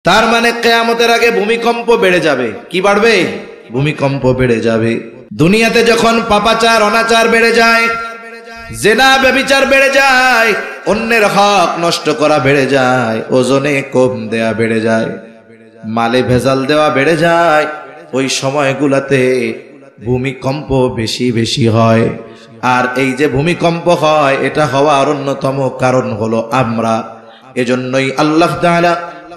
তার মানে কিয়ামতের আগে ভূমিকম্প বেড়ে যাবে। কি বাড়বে? ভূমিকম্প বেড়ে যাবে। দুনিয়াতে যখন পাপাচার অনাচার বেড়ে যায়, জিনা ব্যভিচার বেড়ে যায়, অন্যের হক নষ্ট করা বেড়ে যায়, ওজনে কম দেয়া বেড়ে যায়, মালে ভেজাল দেওয়া বেড়ে যায়, ওই সময়গুলাতে ভূমিকম্প বেশি বেশি হয়। আর এই যে ভূমিকম্প হয়, এটা হওয়ার অন্যতম কারণ হলো আমরা। এজন্যই আল্লাহ তাআলা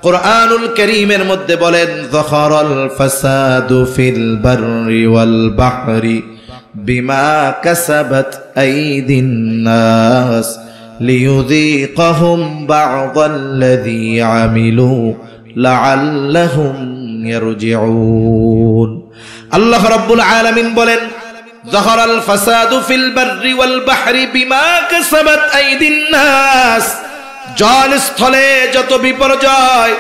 কুরআনুল কারীমের মধ্যে বলেন, যাহারাল ফাসাদু ফিল বাররি ওয়াল বাহরি বিমা কাসাবাত আইদিন নাস লিয়ুযীকাহুম বা'দাল্লাযী আমিলু লাআল্লাহুম ইয়ারজিউন। আল্লাহ রাব্বুল আলামিন বলেন, যাহারাল ফাসাদু ফিল বাররি ওয়াল বাহরি বিমা কাসাবাত আইদিন নাস। জল স্থলে যত বিপর্যয়,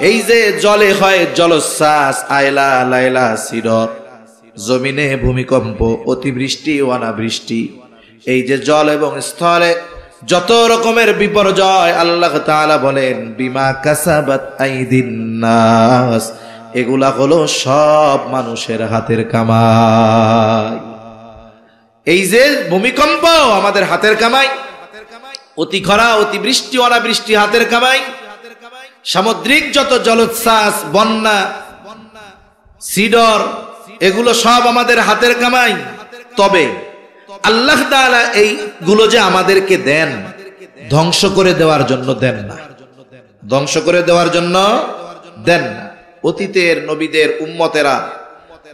এই যে জলে হয় জলোচ্ছ্বাস, আয়লা লাইলা সিডর, জমিনে ভূমিকম্প, অতিবৃষ্টি অনাবৃষ্টি, এই যে জল এবং স্থলে যত রকমের বিপর্যয়, আল্লাহ তাআলা বলেন বিমা কাসাবাত আইদিন নাস, এগুলা হলো সব মানুষের হাতের কামাই। এই যে ভূমিকম্প আমাদের হাতের কামাই, অতি খরা অতিবৃষ্টি অনাবৃষ্টি হাতের কামাই, সামুদ্রিক যত জলোচ্ছ্বাস বন্যা সিডর, এগুলো সব আমাদের হাতের কামাই। তবে আল্লাহ তাআলা এইগুলো যে আমাদেরকে দেন, ধ্বংস করে দেওয়ার জন্য দেন না, ধ্বংস করে দেওয়ার জন্য দেন না। অতীতের নবীদের উম্মতেরা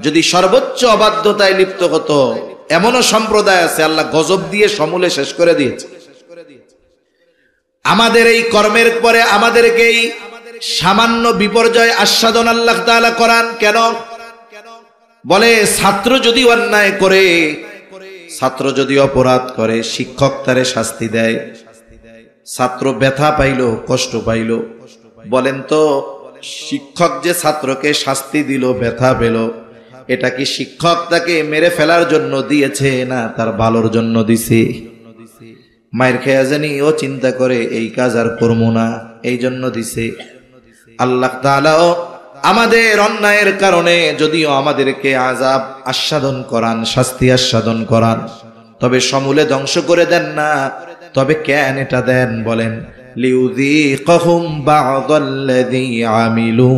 যদি সর্বোচ্চ অবাধ্যতায় লিপ্ত হতো, এমনও সম্প্রদায় আছে আল্লাহ গজব দিয়ে সমূলে শেষ করে দিয়েছে। আমাদের এই কর্মের পরে আমাদেরকে এই সামান্য বিপর্যয় আস্বাদন আল্লাহ তাআলা করান কেন? বলে ছাত্র যদি অন্যায় করে, ছাত্র যদি অপরাধ করে, শিক্ষক তারে শাস্তি দেয়, ছাত্র ব্যথা পাইল, কষ্ট পাইল, বলেন তো শিক্ষক যে ছাত্রকে শাস্তি দিল, ব্যথা পেল, এটা কি শিক্ষক তাকে মেরে ফেলার জন্য দিয়েছে না তার ভালোর জন্য দিছে? মায়ের খেয়া জানি ও চিন্তা করে এই কাজ আর করবো না, এই জন্য দিছে। আল্লাহ তাআলাও আমাদের অন্যায়ের কারণে যদিও আমাদেরকে আযাব আস্বাদন করান, শাস্তি আস্বাদন করান, তবে সমূলে ধ্বংস করে দেন না। তবে কেন এটা দেন বলেন? লিউযীকাহুম বা'দাল্লাযী আমিলু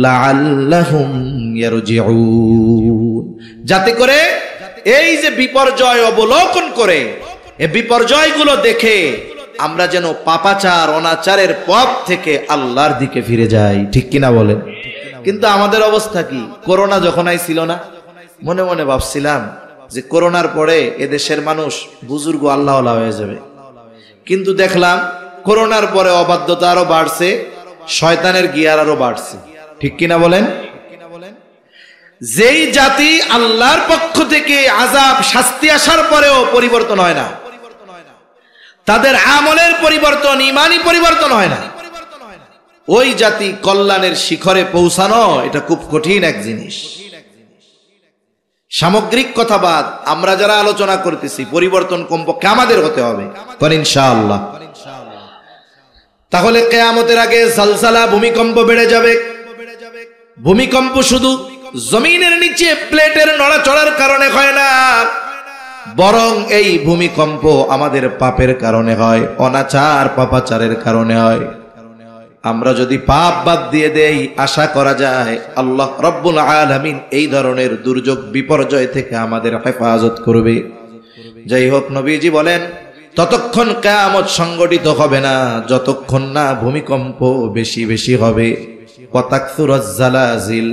লাআল্লাহুম ইয়ারজিউন, যাতে করে এই যে বিপর্যয় অবলোকন করে, এই বিপর্যয়গুলো দেখে আমরা যেন পাপাচার অনাচারের পথ থেকে আল্লাহর দিকে ফিরে যাই। ঠিক কিনা বলেন? কিন্তু আমাদের অবস্থা কি? করোনা যখন আইছিল না, মনে মনে ভাবছিলাম যে করোনার পরে এদেশের মানুষ বুজুর্গ আল্লাহওয়ালা হয়ে যাবে, কিন্তু দেখলাম করোনার পরে অবাধ্যতা আরো বাড়ছে, শয়তানের গিয়ার আরো বাড়ছে। ঠিক কিনা বলেন? যেই জাতি আল্লাহর পক্ষ থেকে আযাব শাস্তি আসার পরেও পরিবর্তন হয় না, তাদের আমলের পরিবর্তন, ঈমানি পরিবর্তন হয় না, ওই জাতি কল্যাণের শিখরে পৌঁছানো এটা খুব কঠিন এক জিনিস। সামগ্রিক কথা বাদ, আমরা যারা আলোচনা করতেছি পরিবর্তন কমপক্ষে আমাদের হতে হবে, ইনশাআল্লাহ। তাহলে কিয়ামতের আগে জালজালা ভূমিকম্প বেড়ে যাবে। ভূমিকম্প শুধু জমিনের নিচে প্লেটের নড়াচড়ার কারণে হয় না, বরং এই ভূমিকম্প আমাদের পাপের কারণে হয়, অনাচার পাপাচারের কারণে হয়। আমরা যদি পাপ বাদ দিয়ে দেই, আশা করা যায় আল্লাহ রব্বুল আলামিন এই ধরনের দুর্যোগ বিপর্যয় থেকে আমাদের হেফাজত করবে। যাই হোক, নবীজি বলেন ততক্ষণ কিয়ামত সংগঠিত হবে না যতক্ষণ না ভূমিকম্প বেশি বেশি হবে। ওয়াতাকসুরাজ জালাজিল,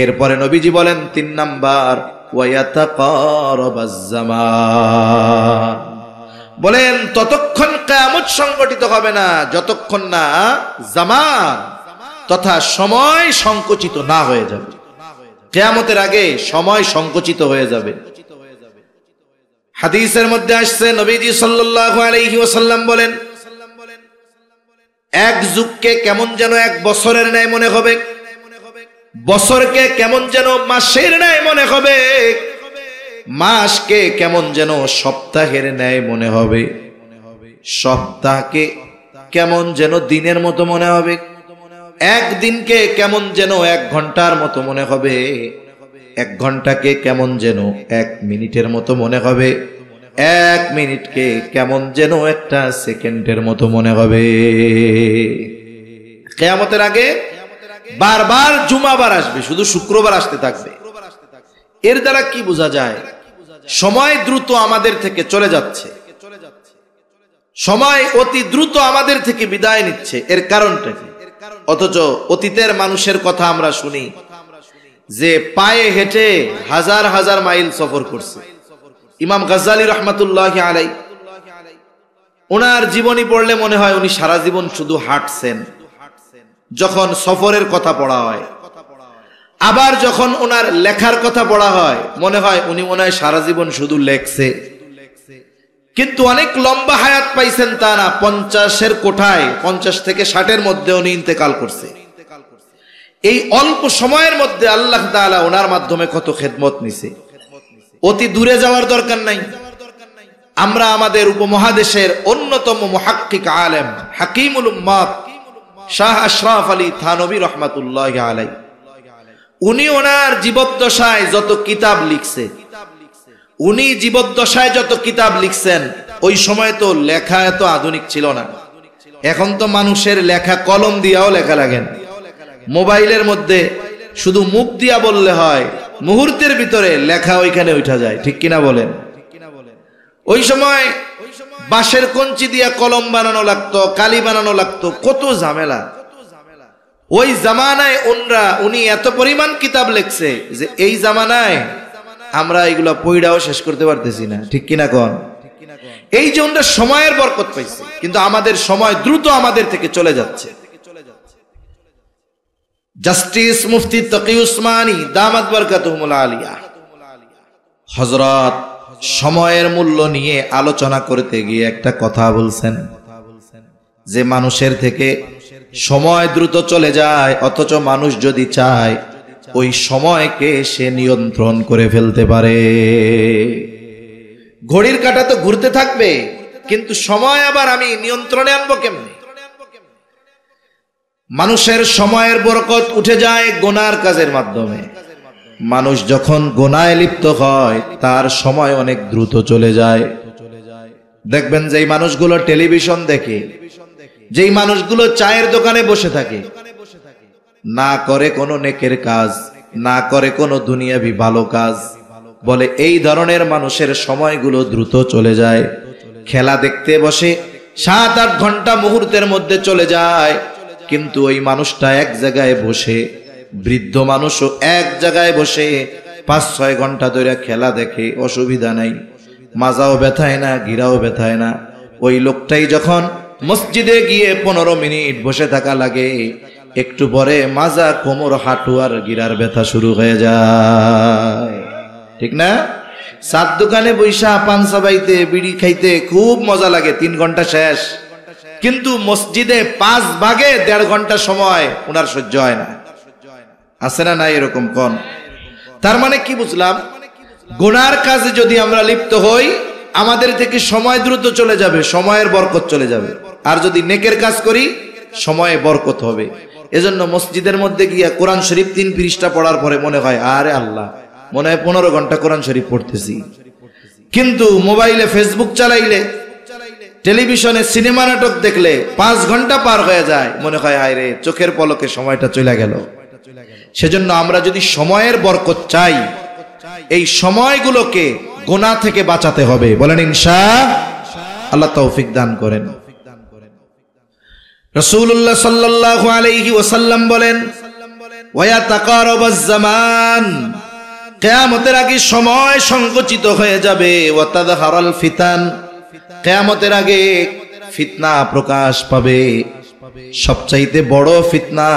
এরপরে নবীজি বলেন ৩ নাম্বার ওয়ায়াতাকারাবাজ জামান, বলেন ততক্ষণ কিয়ামত সংগঠিত হবে না যতক্ষণ না জামান তথা সময় সংকুচিত না হয়ে যাবে। কিয়ামতের আগে সময় সংকুচিত হয়ে যাবে। হাদিসের মধ্যে আসছে, নবীজি সাল্লাল্লাহু আলাইহি ওয়াসাল্লাম বলেন, এক যুগকে কেমন যেন 1 বছরের ন্যায় মনে হবে, বছরকে কেমন যেন মাসের ন্যায় মনে হবে, মাসকে কেমন যেন সপ্তাহের ন্যায় মনে হবে, সপ্তাহকে কেমন যেন দিনের মতো মনে হবে, একদিনকে কেমন যেন 1 ঘন্টার মতো মনে হবে, 1 ঘন্টাকে কেমন যেন 1 মিনিটের মতো মনে হবে, 1 মিনিটকে কেমন যেন 1টা সেকেন্ডের মতো মনে হবে। কিয়ামতের আগে বারবার জুমাবার আসবে, শুধু শুক্রবার আসতে থাকবে। এর দ্বারা কি বোঝা যায়? সময় দ্রুত আমাদের থেকে চলে যাচ্ছে, সময় অতি দ্রুত আমাদের থেকে বিদায় নিচ্ছে। এর কারণটা কি? অথচ অতীতের মানুষের কথা আমরা শুনি যে পায়ে হেঁটে হাজার হাজার মাইল সফর করছে। ইমাম গাজ্জালী রহমাতুল্লাহি আলাইহি, ওনার জীবনী পড়লে মনে হয় উনি সারা জীবন শুধু হাঁটছেন। যখন সফরের কথা পড়া হয়, আবার যখন ওনার লেখার কথা পড়া হয়, মনে হয় উনি মনে হয় সারা জীবন শুধু লেখছে। কিন্তু অনেক লম্বা হায়াত পাইছেন তা না, 50-এর কোঠায়, 50 থেকে 60-এর মধ্যে উনি ইন্তেকাল করছে। এই অল্প সময়ের মধ্যে আল্লাহ তাআলা ওনার মাধ্যমে কত খেদমত নিছে। অতি দূরে যাওয়ার দরকার নাই। আমরা আমাদের উপমহাদেশের অন্যতম মুহাক্কিক আলেম হাকিমুল উম্মাত শাহ আশরাফ আলী থানভী রহমাতুল্লাহি আলাইহি, উনি ওনার জীবদ্দশায় যত কিতাব লিখছে, উনি জীবদ্দশায় যত কিতাব লিখছেন, ওই সময় তো লেখা এত আধুনিক ছিল না। এখন তো মানুষের লেখা কলম দিয়াও লেখা লাগে না, মোবাইলের মধ্যে শুধু মুখ দিয়া বললে হয়, মুহূর্তের ভিতরে লেখা ওইখানে উঠা যায়। ঠিক কিনা বলেন? ওই সময় বাঁশের কঞ্চি দিয়া কলম বানানো লাগতো, কালি বানানো লাগতো, কত ঝামেলা। ওই জামানায় উনি এত পরিমাণ কিতাব লিখছে যে এই জামানায় আমরা এগুলা পড়াও শেষ করতে পারতেছি না। ঠিক কিনা কোন? এই যে আমরা সময়ের বরকত পাইছি, কিন্তু আমাদের সময় দ্রুত আমাদের থেকে চলে যাচ্ছে। জাস্টিস মুফতি তকি উসমানী দামাত বরকাতুহুমুল আলিয়া হযরত সময়ের মূল্য নিয়ে আলোচনা করতে গিয়ে একটা কথা বলছেন যে মানুষের থেকে সময় দ্রুত চলে যায়, অথচ মানুষ যদি চায় ওই সময়কে সে নিয়ন্ত্রণ করে ফেলতে পারে। ঘড়ির কাঁটা তো ঘুরতে থাকবে, কিন্তু সময় আবার আমি নিয়ন্ত্রণে আনবো কেমনে? মানুষের সময়ের বরকত উঠে যায় গুনার কাজের মাধ্যমে। মানুষ যখন গুনায় লিপ্ত হয় তার সময় অনেক দ্রুত চলে যায়। দেখবেন যেই মানুষগুলো টেলিভিশন দেখে, যেই মানুষগুলো চায়ের দোকানে বসে থাকে, না করে কোনো নেকের কাজ, না করে কোনো দুনিয়াবি ভালো কাজ, বলে এই ধরনের মানুষের সময়গুলো দ্রুত চলে যায়। খেলা দেখতে বসে 7-8 ঘন্টা মুহূর্তের মধ্যে চলে যায়, কিন্তু ওই মানুষটা এক জায়গায় বসে, বৃদ্ধ মানুষও এক জায়গায় বসে 5-6 ঘন্টা ধরে খেলা দেখে, অসুবিধা নাই, মাজাও ব্যথায় না, গিরাও ব্যথায় না। ওই লোকটাই যখন মসজিদে গিয়ে 15 মিনিট বসে থাকা লাগে, একটু পরে মাজা, কোমর, হাঁটু আর গিরার ব্যথা শুরু হয়ে যায়। ঠিক না? সাত দোকানে বৈশা পান চাবাইতে, বিড়ি খাইতে খুব মজা লাগে, 3 ঘন্টা শেষ, কিন্তু মসজিদে 5 ভাগে 1.5 ঘন্টা সময় ওনার সহ্য হয় না। আছে না নাই এরকম কোন? তার মানে কি বুঝলাম? গুনার কাজে যদি আমরা লিপ্ত হই, আমাদের থেকে সময় দ্রুত চলে যাবে, সময়ের বরকত চলে যাবে। আর যদি নেকের কাজ করি, সময়ে বরকত হবে। এজন্য মসজিদের মধ্যে গিয়া কোরআন শরীফ 3 পৃষ্ঠা পড়ার পরে মনে হয় আরে আল্লাহ, মনে হয় 15 ঘন্টা কোরআন শরীফ পড়তেছি। কিন্তু মোবাইলে ফেসবুক চালাইলে, টেলিভিশনে সিনেমা নাটক দেখলে 5 ঘন্টা পার হয়ে যায়, মনে হয় হায় রে, চোখের পলকে সময়টা চলে গেল। সেজন্য আমরা যদি সময়ের বরকত চাই, এই সময়গুলোকে গুনাহ থেকে বাঁচাতে হবে। বলেন ইনশাআল্লাহ, তৌফিক দান করেন। রাসূলুল্লাহ সাল্লাল্লাহু আলাইহি ওয়াসাল্লাম বলেন, ওয়া তাকারাবাজ জামান, কিয়ামতের আগে সময় সংকুচিত হয়ে যাবে। ওয়া তাযহারাল ফিতান, কিয়ামতের আগে ফিতনা প্রকাশ পাবে। সবচাইতে বড় ফিতনা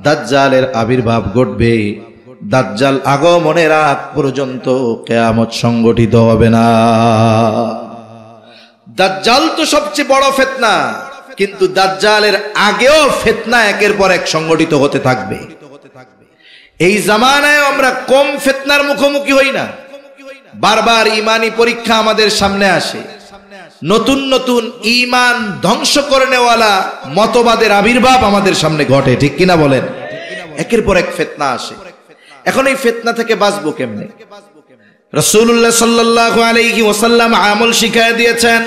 দাজ্জালের আবির্ভাব ঘটবে। দাজ্জাল আগমনের আগ পর্যন্ত কিয়ামত সংগঠিত হবে না। দাজ্জাল তো সবচেয়ে বড় ফিতনা, কিন্তু দাজ্জালের আগেও ফিতনা একের পর এক সংগঠিত হতে থাকবে। এই জামানায় আমরা কম ফিতনার মুখোমুখি হই না। বারবার ইমানি পরীক্ষা আমাদের সামনে আসে। নতুন নতুন ঈমান ধ্বংস করে নেওয়ালা মতবাদের আবির্ভাব আমাদের সামনে ঘটে, ঠিক কিনা বলেন? একের পর এক ফিতনা আসে। এখন এই ফিতনা থেকে বাঁচবো কেমনে? রাসূলুল্লাহ সাল্লাল্লাহু আলাইহি ওয়াসাল্লাম আমল শিখায় দিয়েছেন।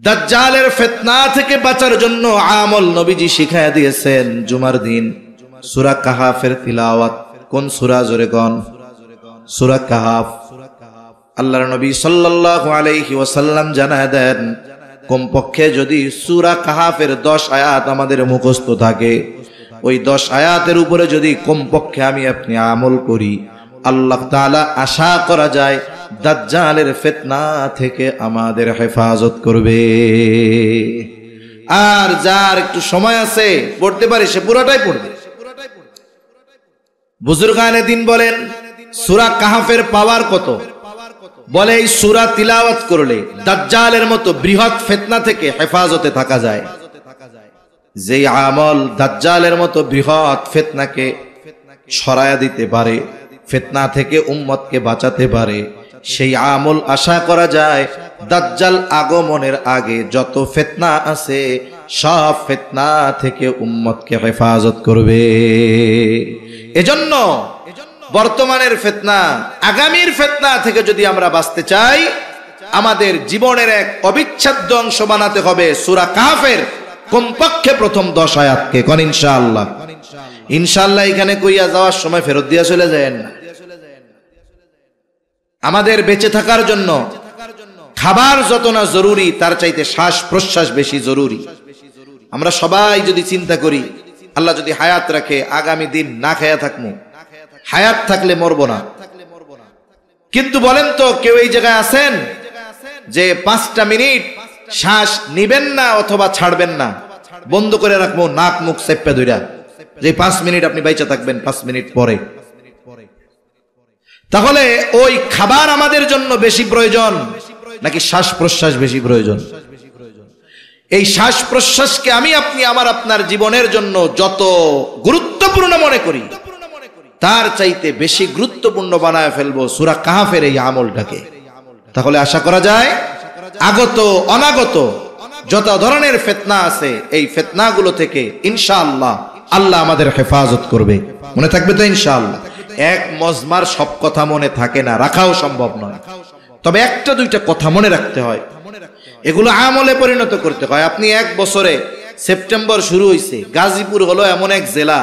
দাজ্জালের ফিতনা থেকে বাঁচার জন্য আমল নবীজি শিখায় দিয়েছেন। জুমার দিন সূরা কাহাফের তিলাওয়াত। কোন সূরা? জোরে কোন? সূরা কাহাফ। আল্লাহর নবী সাল্লাল্লাহু আলাইহি ওয়াসাল্লাম জানায় দেন, কমপক্ষে যদি সূরা কাহাফের 10 আয়াত আমাদের মুখস্থ থাকে, ওই 10 আয়াতের উপরে যদি কমপক্ষে আমি আপনি আমল করি, আল্লাহ তাআলা আশা করা যায় দাজ্জালের ফিতনা থেকে আমাদের হেফাজত করবে। আর যার একটু সময় আছে পড়তে পারে সে পুরোটাই পড়বে। বুজুর্গানে দিন বলেন সূরা কাহাফের পাওয়ার কত? বলে এই সূরা তিলাওয়াত করলে দাজ্জালের মতো বৃহৎ ফিতনা থেকে হেফাজতে থাকা যায়। যেই আমল দাজ্জালের মতো বৃহৎ ফিতনাকে সরায়া দিতে পারে, ফিতনা থেকে উম্মতকে বাঁচাতে পারে, সেই আমল আশা করা যায় দাজ্জাল আগমনের আগে যত ফিতনা আছে সব ফিতনা থেকে উম্মতকে হেফাজত করবে। এজন্য বর্তমানের ফিতনা, আগামীর ফিতনা থেকে যদি আমরা বাঁচতে চাই, আমাদের জীবনের এক অবিচ্ছেদ্য অংশ বানাতে হবে সূরা কাহাফের কমপক্ষে প্রথম 10 আয়াতকে। কোন ইনশাআল্লাহ? ইনশাআল্লাহ এখানে কইয়া যাওয়ার সময় ফেরত দিয়া চলে যায়েন না। আমাদের বেঁচে থাকার জন্য খাবার যত না জরুরি, তার চাইতে শ্বাস প্রশ্বাস বেশি জরুরি। আমরা সবাই যদি চিন্তা করি, আল্লাহ যদি হায়াত রাখে আগামী দিন না খায়া থাকবো, হায়াত থাকলে মরবো না। কিন্তু বলেন তো কেউ এই জায়গায় আছেন যে 5টা মিনিট শ্বাস নিবেন না অথবা ছাড়বেন না, বন্ধ করে রাখবো নাক মুখ চেপে ধইরা, যে 5 মিনিট আপনি বাইচা থাকবেন 5 মিনিট পরে? তাহলে ওই খাবার আমাদের জন্য বেশি প্রয়োজন নাকি শ্বাস প্রশ্বাস বেশি প্রয়োজন? এই শ্বাস প্রশ্বাসকে আমি আপনি আমার আপনার জীবনের জন্য যত গুরুত্বপূর্ণ মনে করি, তার চাইতে বেশি গুরুত্বপূর্ণ বানায় ফেলবো সূরা কাহাফের এই আমলটাকে। তাহলে আশা করা যায় আগত অনাগত যত ধরনের ফিতনা আছে, এই ফিতনাগুলো থেকে ইনশাআল্লাহ আল্লাহ আমাদের হেফাজত করবে। মনে থাকবে তো ইনশাআল্লাহ? এক মজমার সব কথা মনে থাকে না, রাখাও সম্ভব নয়, তবে একটা দুইটা কথা মনে রাখতে হয়, এগুলো আমলে পরিণত করতে হয়। আপনি এক বছরে, সেপ্টেম্বর শুরু হয়েছে, গাজীপুর হলো এমন এক জেলা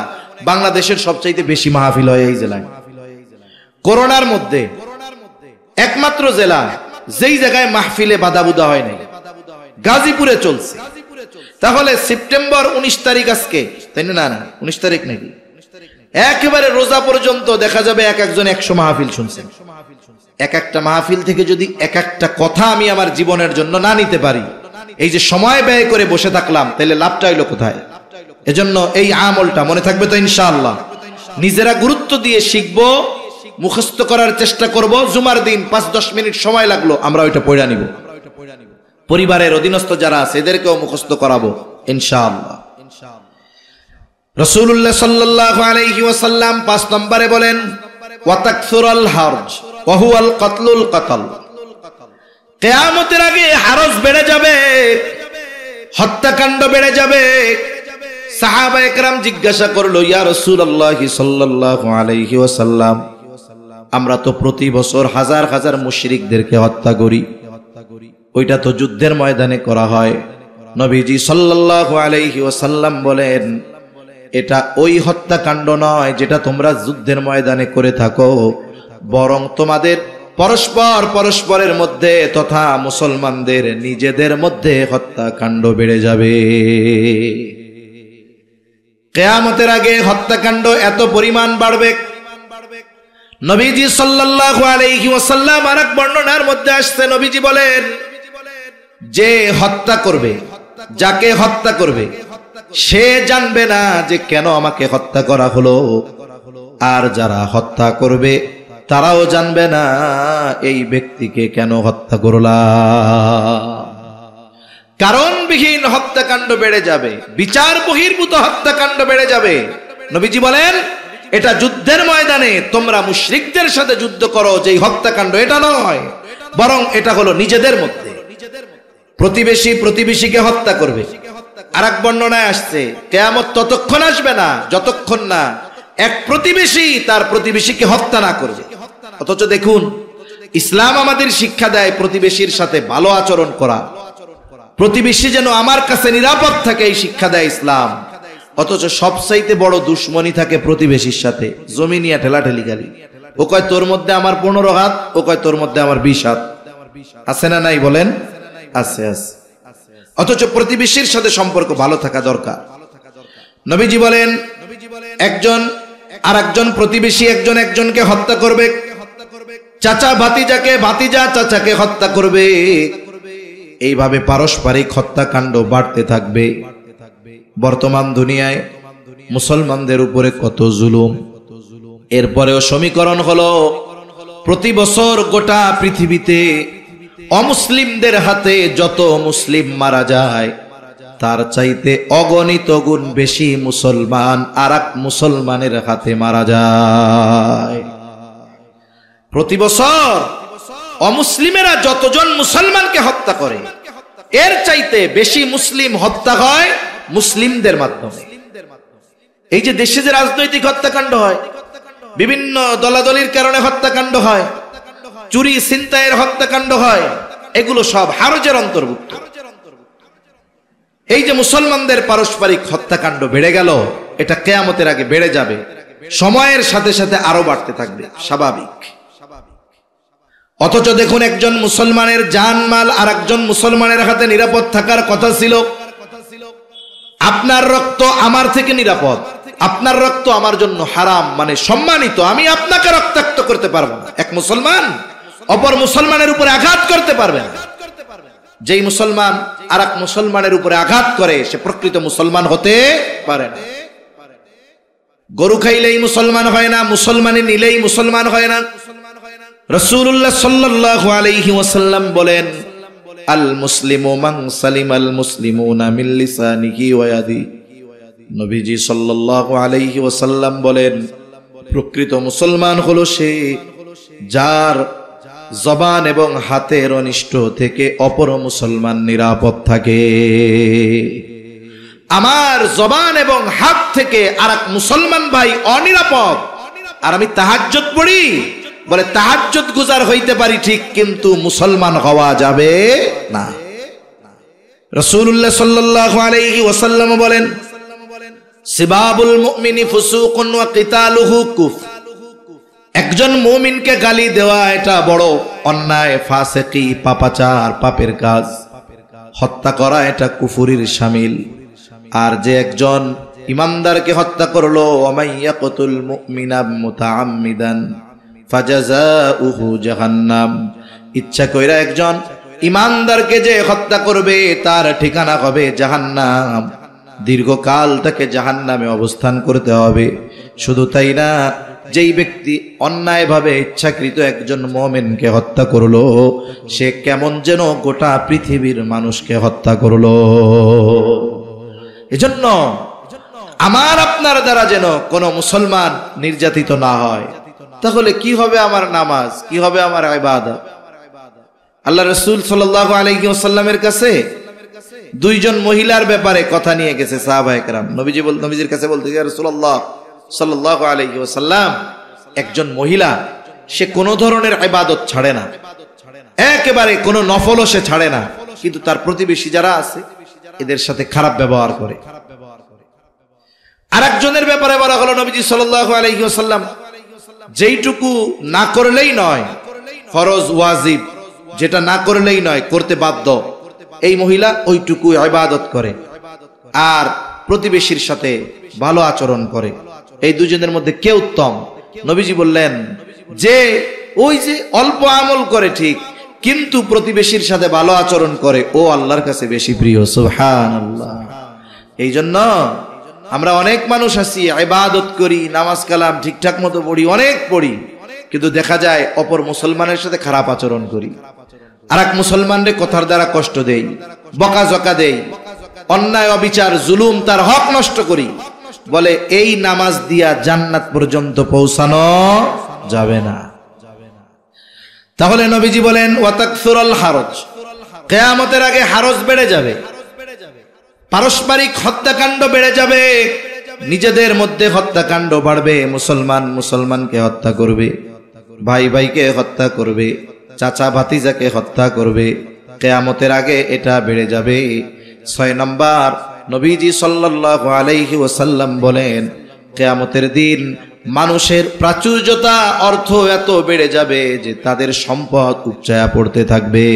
বাংলাদেশের সবচাইতে বেশি মাহফিল হয় এই জেলায়। করোনার মধ্যে একমাত্র জেলা যেই জায়গায় মাহফিলে বাধাবুদা হয় নাই, গাজীপুরে চলছে। তাহলে সেপ্টেম্বর 19 তারিখ আজকে, তাই না? না 19 তারিখ নাকি? একেবারে রোজা পর্যন্ত দেখা যাবে এক একজন 100 মাহফিল শুনছেন। এক একটা মাহফিল থেকে যদি এক একটা কথা আমি আমার জীবনের জন্য না নিতে পারি, এই যে সময় ব্যয় করে বসে থাকলাম, তাহলে লাভটা হইলো কোথায়? এজন্য এই আমলটা মনে থাকবে তো ইনশাআল্লাহ? নিজেরা গুরুত্ব দিয়ে শিখবো, মুখস্থ করার চেষ্টা করব। জুমার দিন 5-10 মিনিট সময় লাগলো, আমরা ওইটা পড়া নিব। পরিবারের অধীনস্থ যারা আছে এদেরকেও মুখস্থ করাবো ইনশাআল্লাহ। রাসূলুল্লাহ সাল্লাল্লাহু আলাইহি ওয়াসাল্লাম 5 নম্বরে বলেন ওয়া তাকসুরাল হারজ ওয়া হুয়াল কাতলুল কাতল। কিয়ামতের আগে হারজ বেড়ে যাবে, হত্যাকাণ্ড বেড়ে যাবে। সাহাবায়ে কেরাম জিজ্ঞাসা করলো, ইয়া রাসূলুল্লাহ সাল্লাল্লাহু আলাইহি ওয়াসাল্লাম, আমরা তো প্রতি বছর হাজার হাজার মুশরিকদেরকে হত্যা করি, ওইটা তো যুদ্ধের ময়দানে করা হয়। নবীজি সাল্লাল্লাহু আলাইহি ওয়াসাল্লাম বলেন, এটা ওই হত্যাকাণ্ড নয় যেটা তোমরা যুদ্ধের ময়দানে করে থাকো, বরং তোমাদের পরস্পরের মধ্যে তথা মুসলমানদের নিজেদের মধ্যে হত্যাকাণ্ড বেড়ে যাবে। কিয়ামতের আগে হত্যাকাণ্ড এত পরিমাণ বাড়বে। নবীজি সাল্লাল্লাহু আলাইহি ওয়াসাল্লাম আরেক বর্ণনার মধ্যে আসছে, নবীজি বলেন, যে হত্যা করবে, যাকে হত্যা করবে সে জানবে না যে কেন আমাকে হত্যা করা হলো, আর যারা হত্যা করবে তারাও জানবে না এই ব্যক্তিকে কেন হত্যা করলাম। কারণবিহীন হত্যাকাণ্ড বেড়ে যাবে, বিচার বহির্ভূত হত্যাকাণ্ড বেড়ে যাবে। নবীজি বলেন, এটা যুদ্ধের ময়দানে তোমরা মুশরিকদের সাথে যুদ্ধ করো যেই হত্যাকাণ্ড, এটা নয়, বরং এটা হলো নিজেদের মধ্যে। প্রতিবেশী প্রতিবেশীকে হত্যা করবে। আরেক বর্ণনায় আসছে কিয়ামত ততক্ষণ আসবে না যতক্ষণ না এক প্রতিবেশী তার প্রতিবেশীকে হত্যা না করবে। অথচ দেখুন, ইসলাম আমাদের শিক্ষা দেয় প্রতিবেশীর সাথে ভালো আচরণ করা, প্রতিবেশী যেন আমার কাছে নিরাপদ থাকে, এই শিক্ষা দেয় ইসলাম। অথচ সবচাইতে বড় দুশ্মনী থাকে প্রতিবেশীর সাথে, জমি নিয়ে ঠেলাঠেলি গালি। ও কয় তোর মধ্যে আমার 15 হাত, ও কয় তোর মধ্যে আমার 20 হাত। আছে না নাই বলেন? আছে আছে। অথচ প্রতিবেশীর সাথে সম্পর্ক ভালো থাকা দরকার। নবীজি বলেন একজন আর একজন প্রতিবেশী একজন একজনকে হত্যা করবে, চাচা ভাতিজাকে, ভাতিজা চাচাকে হত্যা করবে। এইভাবে পারস্পরিক হত্যাকাণ্ড বাড়তে থাকবে। বর্তমান দুনিয়ায় মুসলমানদের উপরে কত জুলুম। এরপরেও সমীকরণ হলো প্রতি বছর গোটা পৃথিবীতে অমুসলিমদের হাতে যত মুসলিম মারা যায় তার চাইতে অগণিত গুণ বেশি মুসলমান আরেক মুসলমানের হাতে মারা যায়। প্রতি বছর অমুসলিমেরা যতজন মুসলমানকে হত্যা করে এর চাইতে বেশি মুসলিম হত্যা হয় মুসলিমদের মাধ্যমে। এই যে দেশে যে রাজনৈতিক হত্যাকাণ্ড হয়, বিভিন্ন দলাদলির কারণে হত্যাকাণ্ড হয়, চুরি ছিনতাইয়ের হত্যাকাণ্ড হয়, এগুলো সব হারজের অন্তর্ভুক্ত। এই যে মুসলমানদের পারস্পরিক হত্যাকাণ্ড বেড়ে গেল, এটা কিয়ামতের আগে বেড়ে যাবে, সময়ের সাথে সাথে আরো বাড়তে থাকবে, স্বাভাবিক। অথচ দেখুন, একজন মুসলমানের জানমাল আর একজন মুসলমানের হাতে নিরাপদ থাকার কথা ছিল। আপনার রক্ত আমার থেকে নিরাপদ, আপনার রক্ত আমার জন্য হারাম, মানে সম্মানিত। আমি আপনাকে রক্তাক্ত করতে পারবো না। এক মুসলমান অপর মুসলমানের উপরে আঘাত করতে পারবে না। যেই মুসলমান আর এক মুসলমানের উপরে আঘাত করে সে প্রকৃত মুসলমান হতে পারে না। গরু খাইলেই মুসলমান হয় না, মুসলমানি নিলেই মুসলমান হয় না। রাসূলুল্লাহ সাল্লাল্লাহু আলাইহি ওয়াসাল্লাম বলেন, আল মুসলিমু মান সালিমাল মুসলিমুনা মিন লিসানিহি ওয়া ইয়াদিহি। নবীজি সাল্লাল্লাহু আলাইহি ওয়াসাল্লাম বলেন, প্রকৃত মুসলমান হলো সে যার জবান এবং হাতের অনিষ্ট থেকে অপর মুসলমান নিরাপদ থাকে। আমার জবান এবং হাত থেকে আরেক মুসলমান ভাই অনিরাপদ, আর আমি তাহাজ্জুদ পড়ি, বলে তাহাজ্জুদ গুজার হইতে পারি ঠিক, কিন্তু মুসলমান হওয়া যাবে না। রাসূলুল্লাহ সাল্লাল্লাহু আলাইহি ওয়াসাল্লাম বলেন, সিবাবুল মুমিনি ফুসুকুন ওয়া কিতালুহু কুফর। একজন মুমিনকে গালি দেওয়া এটা বড় অন্যায়, ফাসিকি, পাপাচার, পাপের কাজ। হত্যা করা এটা কুফরির শামিল। আর যে একজন ইমানদারকে হত্যা করলো, ওয়ামাইয়াকুতুল মুমিনা মুতাআম্মিদান ফাজাযাউহু জাহান্নাম। ইচ্ছা কইরা একজন ইমানদারকে যে হত্যা করবে তার ঠিকানা হবে জাহান্নাম, দীর্ঘকাল তাকে জাহান্নামে অবস্থান করতে হবে। শুধু তাই না, যেই ব্যক্তি অন্যায়ভাবে ইচ্ছাকৃত একজন মুমিনকে হত্যা করলো সে কেমন যেন গোটা পৃথিবীর মানুষকে হত্যা করলো। এজন্য আমার আপনার দ্বারা যেন কোনো মুসলমান নির্যাতিত না হয়। তাহলে কি হবে আমার নামাজ, কি হবে আমার ইবাদত? আল্লাহ রাসূল সাল্লাল্লাহু আলাইহি ওয়াসাল্লামের কাছে দুইজন মহিলার ব্যাপারে কথা নিয়ে গেছে সাহাবায়ে কেরাম। নবীজির কাছে বলতে, ইয়া রাসূলুল্লাহ সাল্লাল্লাহু আলাইহি ওয়াসাল্লাম, একজন মহিলা সে কোনো ধরনের ইবাদত ছাড়ে না, একেবারে কোনো নফলও সে ছাড়ে না, কিন্তু তার প্রতিবেশী যারা আছে এদের সাথে খারাপ ব্যবহার করে। আরেকজনের ব্যাপারে বলা হলো, নবীজি সাল্লাল্লাহু আলাইহি ওয়াসাল্লাম যেইটুকু না করলেই নয়, ফরজ ওয়াজিব যেটা না করলেই নয়, করতে বাধ্য, এই মহিলা ওইটুকু ইবাদত করে আর প্রতিবেশীর সাথে ভালো আচরণ করে। এই দুজনের মধ্যে কে উত্তম? নবীজি বললেন যে ওই যে অল্প আমল করে ঠিক, কিন্তু প্রতিবেশীর সাথে ভালো আচরণ করে, ও আল্লাহর কাছে বেশি প্রিয়। সুবহানাল্লাহ। এই জন্য আমরা অনেক মানুষ আছি, ইবাদত করি, নামাজ কালাম ঠিকঠাক মতো পড়ি, অনেক পড়ি, কিন্তু দেখা যায় অপর মুসলমানের সাথে খারাপ আচরণ করি, আর এক মুসলমানরে কথার দ্বারা কষ্ট দেই, বকাঝকা দেই, অন্যায় অবিচার জুলুম তার হক নষ্ট করি। বলে এই নামাজ দিয়া জান্নাত পর্যন্ত পৌঁছানো যাবে না। তাহলে নবীজি বলেন ওয়াতাকসুরুল হারজ, কিয়ামতের আগে হারজ বেড়ে যাবে, পারস্পরিক হত্যাকাণ্ড বেড়ে যাবে, নিজেদের মধ্যে হত্যাকাণ্ড বাড়বে, মুসলমান মুসলমানকে হত্যা করবে, ভাই ভাইকে হত্যা করবে, চাচা ভাতিজাকে হত্যা করবে। কিয়ামতের আগে এটা বেড়ে যাবে। 6 নম্বর, নবীজি সাল্লাল্লাহু আলাইহি ওয়াসাল্লাম বলেন কিয়ামতের দিন মানুষের প্রাচুর্যতা অর্থ এত বেড়ে যাবে যে তাদের সম্পদ উপচায়া পড়তে থাকবে।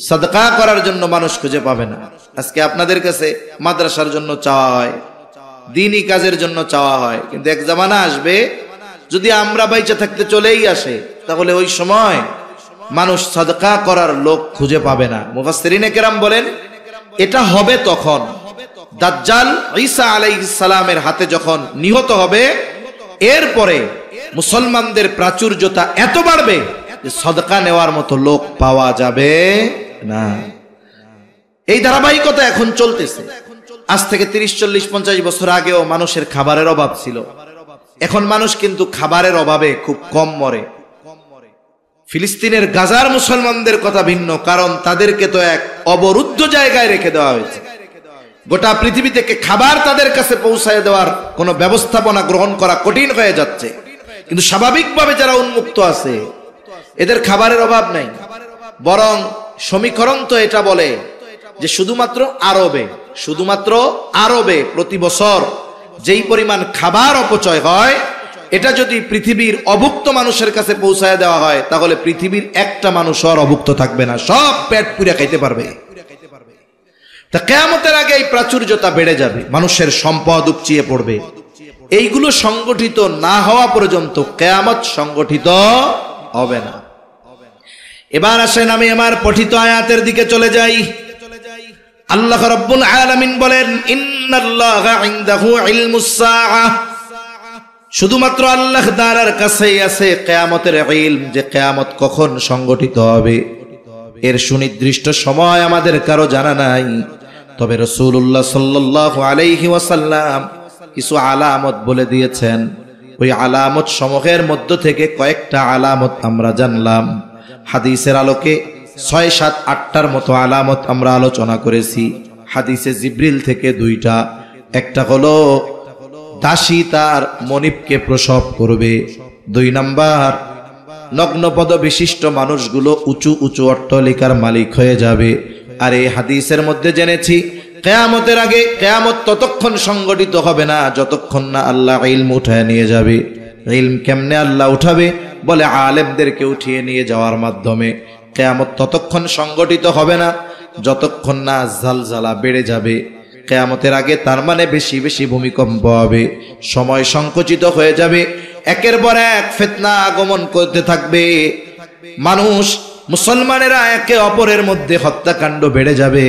সাদকা করার জন্য মানুষ খুঁজে পাবে না। আজকে আপনাদের কাছে মাদ্রাসার জন্য চাওয়া হয়, দ্বীনি কাজের জন্য চাওয়া হয়, কিন্তু এক জামানা আসবে যদি আমরা বাইচা থাকতে চলেই আসে, তাহলে ওই সময় মানুষ সাদকা করার লোক খুঁজে পাবে না। মুফাসসিরিনে কেরাম বলেন এটা হবে তখন দাজ্জাল ঈসা আলাইহিস সালামের হাতে যখন নিহত হবে, এরপরে মুসলমানদের প্রাচুর্যতা এত বাড়বে যে সাদকা নেওয়ার মতো লোক পাওয়া যাবে না। এই ধারাবাহিকতা এখন চলতেছে। আজ থেকে 30, 40, 50 বছর আগেও মানুষের খাবারের অভাব ছিল। এখন মানুষ কিন্তু খাবারের অভাবে খুব কম মরে। ফিলিস্তিনের গাজার মুসলমানদের কথা ভিন্ন, কারণ তাদেরকে তো এক অবরুদ্ধ জায়গায় রেখে দেওয়া হয়েছে। গোটা পৃথিবী থেকে খাবার তাদের কাছে পৌঁছায় দেওয়ার কোনো ব্যবস্থাপনা গ্রহণ করা কঠিন হয়ে যাচ্ছে। কিন্তু স্বাভাবিকভাবে যারা উন্মুক্ত আছে এদের খাবারের অভাব নেই। বরং সমীকরণ তো এটা বলে যে শুধুমাত্র আরবে প্রতি বছর যেই পরিমাণ খাবার অপচয় হয়, এটা যদি পৃথিবীর অভুক্ত মানুষের কাছে পৌঁছায় দেওয়া হয়, তাহলে পৃথিবীর একটা মানুষ আর অভুক্ত থাকবে না, সব পেট পুরে খাইতে পারবে। তা কিয়ামতের আগে এই প্রাচুর্যতা বেড়ে যাবে, মানুষের সম্পদ উপচিয়ে পড়বে। এইগুলো সংগঠিত না হওয়া পর্যন্ত কিয়ামত সংগঠিত হবে না। এবার আসেন আমি আমার পঠিত আয়াতের দিকে চলে যাই। আল্লাহ রাব্বুল আলামিন বলেন ইন্নাল্লাহা ইনদাহু ইলমুস সাআহ, শুধুমাত্র আল্লাহ তাআলার কাছেই আছে কিয়ামতের ইলম, যে কিয়ামত কখন সংগঠিত হবে এর সুনির্দিষ্ট সময় আমাদের কারো জানা নাই। তবে রাসূলুল্লাহ সাল্লাল্লাহু আলাইহি ওয়াসাল্লাম কিছু আলামত বলে দিয়েছেন। ওই আলামত সমূহের মধ্য থেকে কয়েকটা আলামত আমরা জানলাম। হাদিসের আলোকে 6, 7, 8টার মতো আলামত আমরা আলোচনা করেছি। হাদিসে জিবরিল থেকে 2টা, একটা হলো দাসী তার মনিবকে প্রসব করবে। 2 নাম্বার, নগ্নপদ বিশিষ্ট মানুষগুলো উঁচু উঁচু অট্টালিকার মালিক হয়ে যাবে। আর এই হাদিসের মধ্যে জেনেছি কিয়ামতের আগে কিয়ামত ততক্ষণ সংগঠিত হবে না যতক্ষণ না আল্লাহ ইলম উঠায় নিয়ে যাবে। ইলম কেমনে আল্লাহ উঠাবে? বলে আলেমদেরকে উঠিয়ে নিয়ে যাওয়ার মাধ্যমে। কিয়ামত ততক্ষণ সংগঠিত হবে না যতক্ষণ না জালজালা বেড়ে যাবে। কিয়ামতের আগে তার মানে বেশি বেশি ভূমিকম্প হবে, সময় সংকুচিত হয়ে যাবে, একের পর এক ফিতনা আগমন করতে থাকবে। মানুষ মুসলমানেরা একে অপরের মধ্যে হত্যাকাণ্ড বেড়ে যাবে,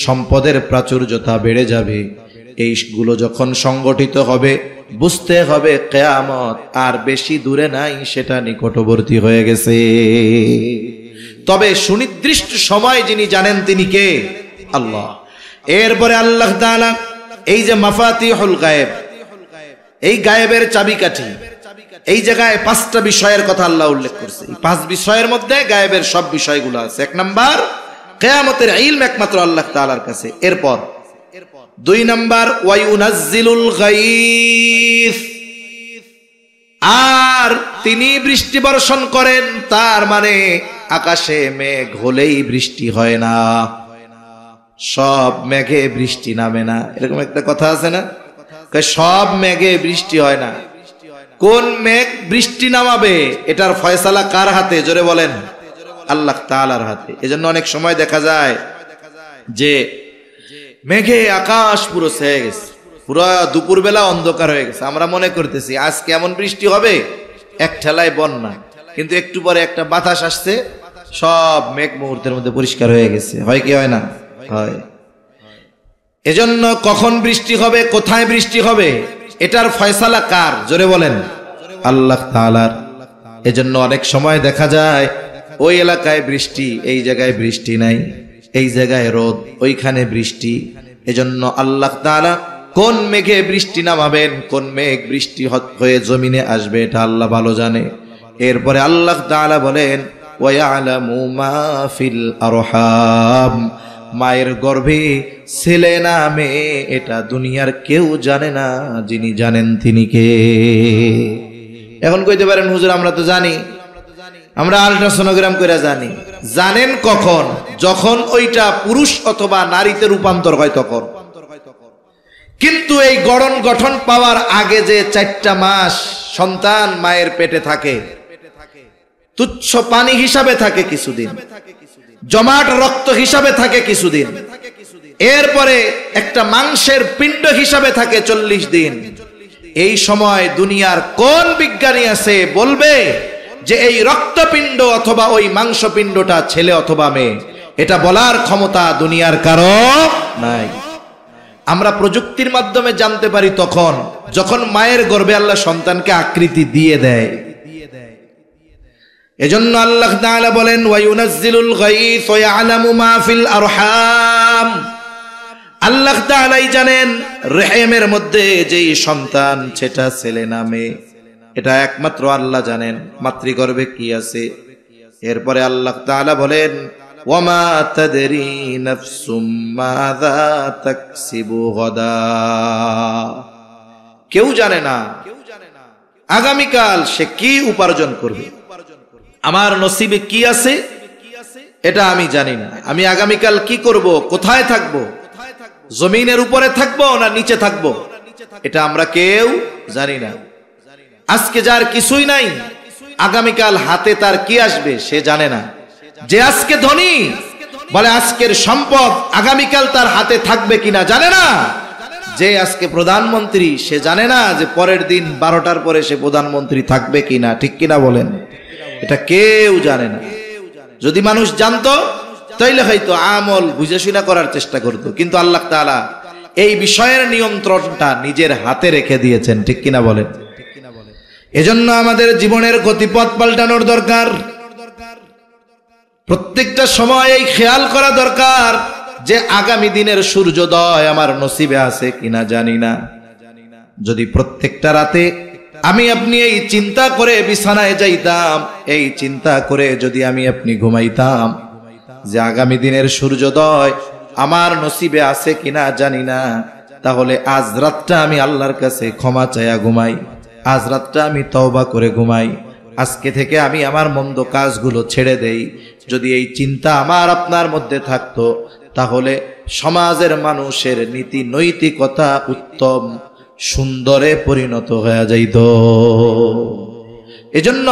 সম্পদের প্রাচুর্যতা বেড়ে যাবে। এইগুলো যখন সংগঠিত হবে বুঝতে হবে কিয়ামত আর বেশি দূরে নাই, সেটা নিকটবর্তী হয়ে গেছে। তবে সুনির্দিষ্ট সময় যিনি জানেন তিনি কে? আল্লাহ। এরপরে আল্লাহ তাআলা এই যে মাফাতিহুল গায়েব, এই গায়েবের চাবিকাঠি, এই জায়গায় 5টা বিষয়ের কথা আল্লাহ উল্লেখ করছে। এই 5 বিষয়ের মধ্যে গায়েবের সব বিষয়গুলো আছে। 1 নাম্বার, কিয়ামতের ইলম একমাত্র আল্লাহ তাআলার কাছে। এরপর 2 নাম্বার, ওয়ায়ুনাজ্জিলুল গায়স, আর তিনি বৃষ্টি বর্ষণ করেন। তার মানে আকাশে মেঘ হলেই বৃষ্টি হয় না, সব মেঘে বৃষ্টি নামে না। এরকম একটা কথা আছে না, সব মেঘে বৃষ্টি হয় না। কোন মেঘ বৃষ্টি নামাবে এটার ফয়সালা কার হাতে? জোরে বলেন, আল্লাহ তাআলার হাতে। এজন্য অনেক সময় দেখা যায় যে মেঘে আকাশ পুরো ছেয়ে গেছে, পুরো দুপুরবেলা অন্ধকার হয়ে গেছে। আমরা মনে করতেছি আজ কেমন বৃষ্টি হবে, এক ঠেলায় বন্যা, কিন্তু একটু পরে একটা বাতাস আসছে, সব মেঘ মুহূর্তের মধ্যে পরিষ্কার হয়ে গেছে। হয় কি হয় না? হয়। এজন্য কখন বৃষ্টি হবে, কোথায় বৃষ্টি হবে, এটার ফয়সালা কার? জোরে বলেন, আল্লাহ তাআলার। এজন্য অনেক সময় দেখা যায় ওই এলাকায় বৃষ্টি, এই জায়গায় বৃষ্টি নাই, এই জায়গায় রোদ, ওইখানে বৃষ্টি। এজন্য আল্লাহ তাআলা কোন মেঘে বৃষ্টি নামাবেন, কোন মেঘ বৃষ্টি হয়ে জমিনে আসবে, এটা আল্লাহ ভালো জানে। এরপরে আল্লাহ তাআলা বলেন ওয়া ইয়ালামু মা ফিল আরহাম, মায়ের গর্ভে ছেলে না মেয়ে এটা দুনিয়ার কেউ জানে না, যিনি জানেন তিনি কে। এখন কইতে পারেন হুজুর আমরা তো জানি, আমরা আল্ট্রাসোনোগ্রাম করে জানি। জানেন কখন? যখন ওইটা পুরুষ অথবা নারীতে রূপান্তর হয় তখন। কিন্তু এই গঠন পাওয়ার আগে যে 4টা মাস সন্তান মায়ের পেটে থাকে, তুচ্ছ পানি হিসাবে থাকে কিছুদিন, জমাট রক্ত হিসাবে থাকে কিছুদিন, এরপরে একটা মাংসের পিণ্ড হিসাবে থাকে 40 দিন। এই সময় দুনিয়ার কোন বিজ্ঞানী আছে বলবে যে এই রক্তপিণ্ড অথবা ওই মাংসপিণ্ডটা ছেলে অথবা মেয়ে? এটা বলার ক্ষমতা দুনিয়ার কারো নাই। আমরা প্রযুক্তির মাধ্যমে জানতে পারি তখন যখন মায়ের গর্ভে আল্লাহ সন্তানকে আকৃতি দিয়ে দেয়। এজন্য আল্লাহ তাআলা বলেন ওয়া ইউনাজ্জিলুল গায়থ ওয়া ইয়ালামু মা ফিল আরহাম। আল্লাহ তাআলাই জানেন রহিমের মধ্যে যেই সন্তান সেটা ছেলে না মেয়ে, এটা একমাত্র আল্লাহ জানেন। মাতৃগর্ভে কি আছে? এরপরে আল্লাহ তাআলা বলেন ওয়া মা তাদরি নাফসুম মাযা তাকসিবু গাদা। কেউ জানে না আগামীকাল সে কি উপার্জন করবে। আমার নসিবে কি আছে এটা আমি জানি না। আমি আগামীকাল কি করব, কোথায় থাকব, জমিনের উপরে থাকবো না নিচে থাকবো, এটা আমরা কেউ জানি না। আজকে যার কিছুই নাই, আগামীকাল হাতে তার কি আসবে সে জানে না। যে আজকে ধনী বলে আজকের সম্পদ আগামীকাল তার হাতে থাকবে কিনা জানে না। যে আজকে প্রধানমন্ত্রী সে জানে না যে পরের দিন 12টার পরে সে প্রধানমন্ত্রী থাকবে কিনা, ঠিক কিনা বলেন? এটা কেউ জানে না। যদি মানুষ জানতো তাইলে হয়তো আমল বুঝে শুনা করার চেষ্টা করত, কিন্তু আল্লাহ তাআলা এই বিষয়ের নিয়ন্ত্রণটা নিজের হাতে রেখে দিয়েছেন, ঠিক কিনা বলেন? এজন্য আমাদের জীবনের গতিপথ পাল্টানোর দরকার। প্রত্যেকটা সময় এই খেয়াল করা দরকার যে আগামী দিনের সূর্যোদয় আমার নসিবে আছে কিনা জানি না। যদি প্রত্যেকটা রাতে আমি আপনি এই চিন্তা করে বিছানায় যাইতাম, এই চিন্তা করে যদি আমি আপনি ঘুমাইতাম যে আগামী দিনের সূর্যোদয় আমার নসিবে আছে কিনা জানি না, তাহলে আজ রাতটা আমি আল্লাহর কাছে ক্ষমা চাইয়া ঘুমাই, আজ রাতটা আমি তওবা করে ঘুমাই, আজকে থেকে আমি আমার মন্দ কাজগুলো ছেড়ে দেই। যদি এই চিন্তা আমার আপনার মধ্যে থাকতো তাহলে সমাজের মানুষের নীতি নৈতিকতা উত্তম সুন্দরে পরিণত হয়ে যাইত। এজন্য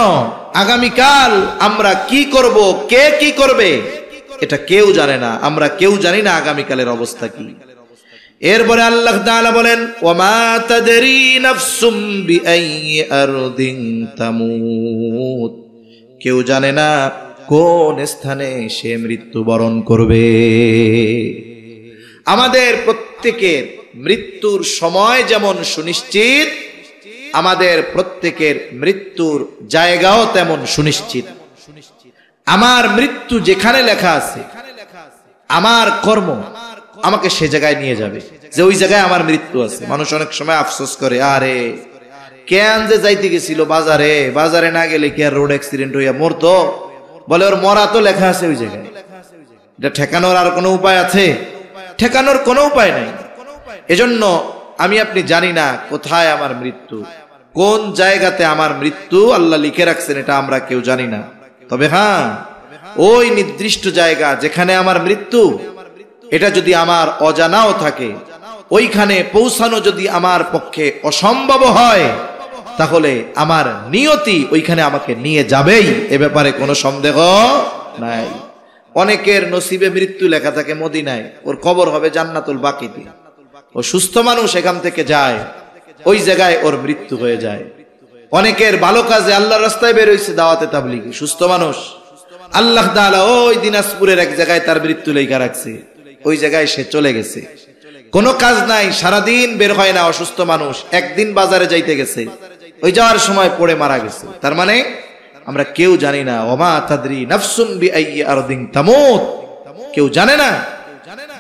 আগামীকাল আমরা কি করব, কে কি করবে এটা কেউ জানে না। আমরা কেউ জানি না আগামীকালের অবস্থা কি। এরপরে আল্লাহ তাআলা বলেন ওয়া মা তাদরি নাফসুম বিআইয়ি আরদিন তামুত। কেউ জানে না কোন স্থানে সে মৃত্যুবরণ করবে। আমাদের প্রত্যেকের মৃত্যুর সময় যেমন সুনিশ্চিত, আমাদের প্রত্যেকের মৃত্যুর জায়গাও তেমন সুনিশ্চিত। আমার মৃত্যু যেখানে লেখা আছে, আমার কর্ম আমাকে সে জায়গায় নিয়ে যাবে, যে ওই জায়গায় আমার মৃত্যু আছে। মানুষ অনেক সময় আফসোস করে, আরে কেন যে যাইতে গেছিল বাজারে, বাজারে না গেলে কি আর রোড অ্যাক্সিডেন্ট হইয়া মরতো? বলে ওর মরা তো লেখা আছে ওই জায়গায়। এটা ঠেকানোর আর কোনো উপায় আছে? ঠেকানোর কোনো উপায় নাই। এজন্য আমি আপনি জানি না কোথায় আমার মৃত্যু, কোন জায়গাতে আমার মৃত্যু আল্লাহ লিখে রাখছেন, এটা আমরা কেউ জানি না। তবে হ্যাঁ, ওই নির্দিষ্ট জায়গা যেখানে আমার মৃত্যু, এটা যদি আমার অজানাও থাকে, ওইখানে পৌঁছানো যদি আমার পক্ষে অসম্ভব হয়, তাহলে আমার নিয়তি ওইখানে আমাকে নিয়ে যাবেই, এ ব্যাপারে কোনো সন্দেহ নাই। অনেকের নসিবে মৃত্যু লেখা থাকে মদিনায়, ওর কবর হবে জান্নাতুল বাকিতে। ও সুস্থ মানুষ এখান থেকে যায়, ওই জায়গায় ওর মৃত্যু হয়ে যায়। অনেকের ভালো কাজে আল্লাহর রাস্তায় বের হইছে দাওয়াতে তাবলীগে, সুস্থ মানুষ, আল্লাহ তাআলা ওই দিনাজপুরের এক জায়গায় তার মৃত্যু লেখা রাখছে, ওই জায়গায় সে চলে গেছে। কোনো কাজ নাই, সারাদিন বের হয় না, অসুস্থ মানুষ, একদিন বাজারে যাইতে গেছে, ওই যাওয়ার সময় পড়ে মারা গেছে। তার মানে আমরা কেউ জানি না ওমা তাদরি নাফসুম বিআইয়ি আরদিন তামুত। কেউ জানে না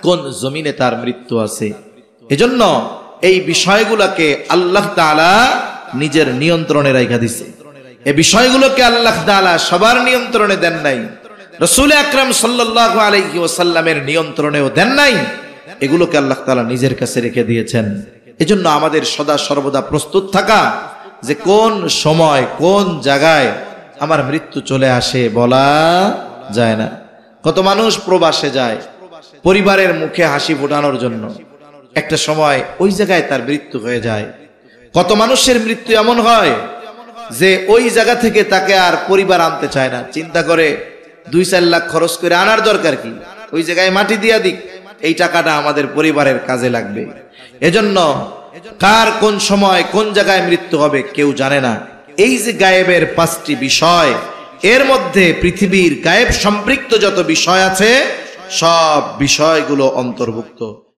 কোন জমিনে তার মৃত্যু আছে। এজন্য এই বিষয়গুলোকে আল্লাহ তাআলা নিজের নিয়ন্ত্রণে রাখা দিয়েছে। এই বিষয়গুলোকে আল্লাহ তাআলা সবার নিয়ন্ত্রণে দেন নাই, রাসূল আকরাম সাল্লাল্লাহু আলাইহি ওয়াসাল্লামের নিয়ন্ত্রণেও দেন নাই। এগুলোকে আল্লাহ তাআলা নিজের কাছে রেখে দিয়েছেন। এজন্য আমাদের সদা সর্বদা প্রস্তুত থাকা যে কোন সময় কোন জায়গায় আমার মৃত্যু চলে আসে বলা যায় না। কত মানুষ প্রবাসে যায় পরিবারের মুখে হাসি ফোটানোর জন্য, একটা সময় ওই জায়গায় তার মৃত্যু হয়ে যায়। কত মানুষের মৃত্যু এমন হয় যে ওই জায়গা থেকে তাকে আর পরিবার আনতে চায় না, চিন্তা করে 2-4 লাখ খরচ করে আনার দরকার কি, ওই জায়গায় মাটি দিয়া দিক, এই টাকাটা আমাদের পরিবারের কাজে লাগবে। এজন্য কার কোন সময় কোন জায়গায় মৃত্যু হবে কেউ জানে না। এই যে গায়েবের 5টি বিষয়, এর মধ্যে পৃথিবীর গায়েব সম্পৃক্ত যত বিষয় আছে সব বিষয়গুলো অন্তর্ভুক্ত।